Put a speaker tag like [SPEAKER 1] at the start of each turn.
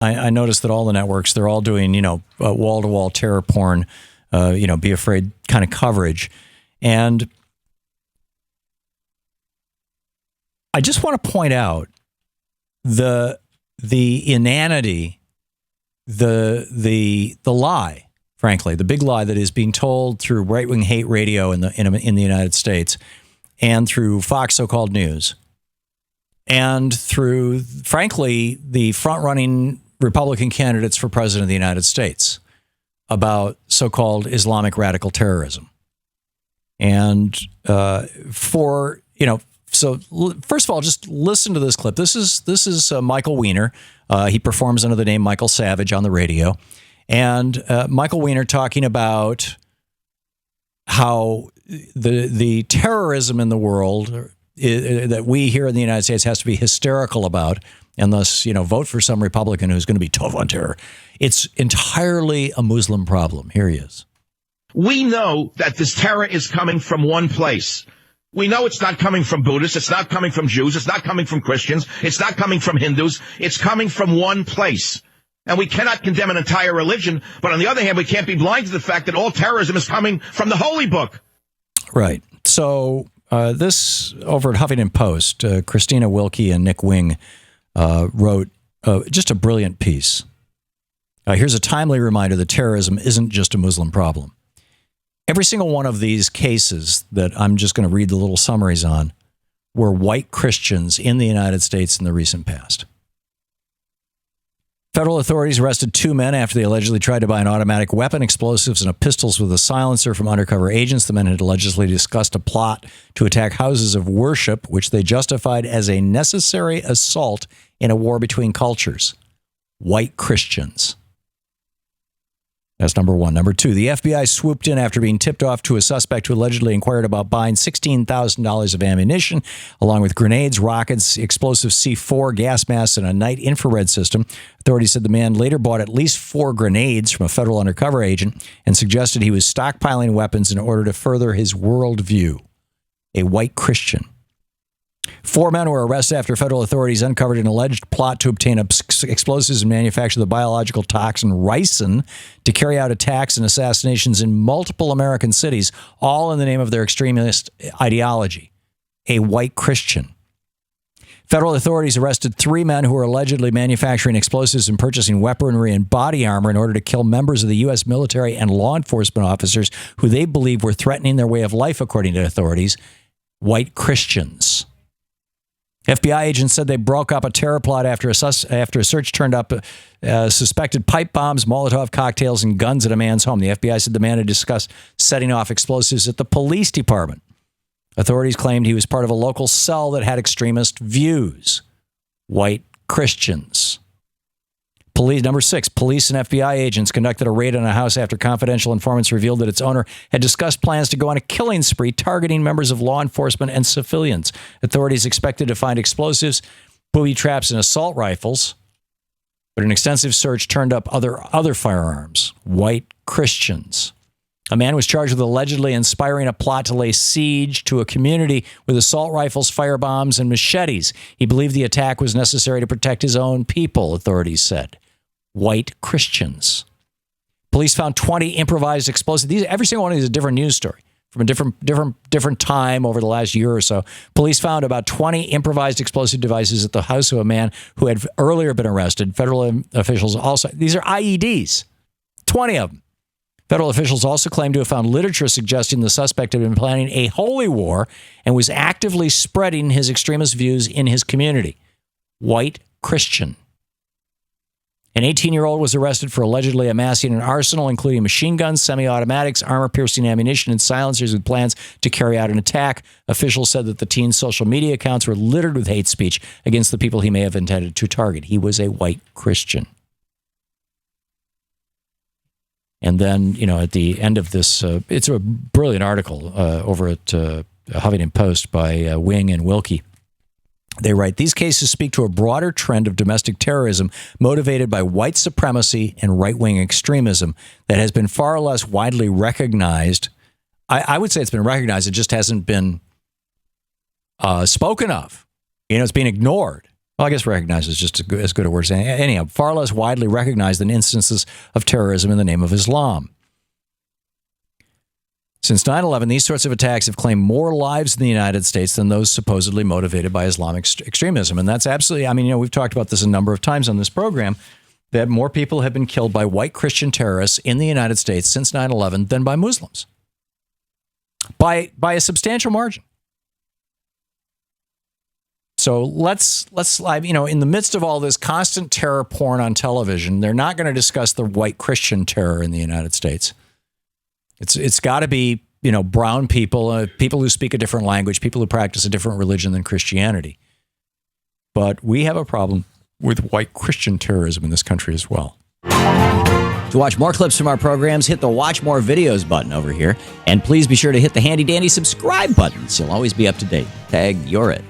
[SPEAKER 1] I noticed that all the networks, they're all doing, wall-to-wall terror porn, be afraid kind of coverage. And I just want to point out the inanity, the lie, frankly, the big lie that is being told through right-wing hate radio in the United States and through Fox so-called news and through, frankly, the front-running Republican candidates for president of the United States about so-called Islamic radical terrorism. And so first of all, just listen to this clip. This is Michael Weiner. He performs under the name Michael Savage on the radio. And Michael Weiner talking about how the terrorism in the world that we here in the United States has to be hysterical about, and thus, vote for some Republican who's going to be tough on terror. It's entirely a Muslim problem. Here he is.
[SPEAKER 2] We know that this terror is coming from one place. We know it's not coming from Buddhists. It's not coming from Jews. It's not coming from Christians. It's not coming from Hindus. It's coming from one place. And we cannot condemn an entire religion. But on the other hand, we can't be blind to the fact that all terrorism is coming from the Holy Book.
[SPEAKER 1] Right. So this over at Huffington Post, Christina Wilkie and Nick Wing wrote just a brilliant piece. Here's a timely reminder that terrorism isn't just a Muslim problem. Every single one of these cases that I'm just going to read the little summaries on were white Christians in the United States in the recent past. Federal authorities arrested 2 men after they allegedly tried to buy an automatic weapon, explosives, and pistols with a silencer from undercover agents. The men had allegedly discussed a plot to attack houses of worship, which they justified as a necessary assault in a war between cultures. White Christians. That's number one. Number two, the FBI swooped in after being tipped off to a suspect who allegedly inquired about buying $16,000 of ammunition, along with grenades, rockets, explosive C4, gas masks, and a night infrared system. Authorities said the man later bought at least 4 grenades from a federal undercover agent and suggested he was stockpiling weapons in order to further his worldview. A white Christian. 4 men were arrested after federal authorities uncovered an alleged plot to obtain explosives and manufacture the biological toxin ricin to carry out attacks and assassinations in multiple American cities, all in the name of their extremist ideology. A white Christian. Federal authorities arrested 3 men who were allegedly manufacturing explosives and purchasing weaponry and body armor in order to kill members of the U.S. military and law enforcement officers who they believed were threatening their way of life, according to authorities. White Christians. FBI agents said they broke up a terror plot after a search turned up suspected pipe bombs, Molotov cocktails, and guns at a man's home. The FBI said the man had discussed setting off explosives at the police department. Authorities claimed he was part of a local cell that had extremist views. White Christians. Number 6, police and FBI agents conducted a raid on a house after confidential informants revealed that its owner had discussed plans to go on a killing spree targeting members of law enforcement and civilians. Authorities expected to find explosives, booby traps, and assault rifles, but an extensive search turned up other firearms. White Christians. A man was charged with allegedly inspiring a plot to lay siege to a community with assault rifles, firebombs, and machetes. He believed the attack was necessary to protect his own people, authorities said. White Christians. Police found 20 improvised explosives. Every single one of these is a different news story from a different time over the last year or so. Police found about 20 improvised explosive devices at the house of a man who had earlier been arrested. Federal officials also, these are IEDs, 20 of them. Federal officials also claimed to have found literature suggesting the suspect had been planning a holy war and was actively spreading his extremist views in his community. White Christian. An 18-year-old was arrested for allegedly amassing an arsenal, including machine guns, semi-automatics, armor-piercing ammunition, and silencers with plans to carry out an attack. Officials said that the teen's social media accounts were littered with hate speech against the people he may have intended to target. He was a white Christian. And then, at the end of this, it's a brilliant article over at Huffington Post by Wing and Wilkie. They write, these cases speak to a broader trend of domestic terrorism motivated by white supremacy and right-wing extremism that has been far less widely recognized. I would say it's been recognized. It just hasn't been spoken of. It's being ignored. Well, I guess recognize is just as good a word as anyhow. Far less widely recognized than instances of terrorism in the name of Islam. Since 9/11, these sorts of attacks have claimed more lives in the United States than those supposedly motivated by Islamic extremism. And that's absolutely, we've talked about this a number of times on this program, that more people have been killed by white Christian terrorists in the United States since 9/11 than by Muslims. By a substantial margin. So let's in the midst of all this constant terror porn on television, they're not going to discuss the white Christian terror in the United States. It's got to be, brown people, people who speak a different language, people who practice a different religion than Christianity. But we have a problem with white Christian terrorism in this country as well.
[SPEAKER 3] To watch more clips from our programs, hit the Watch More Videos button over here. And please be sure to hit the handy-dandy subscribe button so you'll always be up to date. Tag, you're it.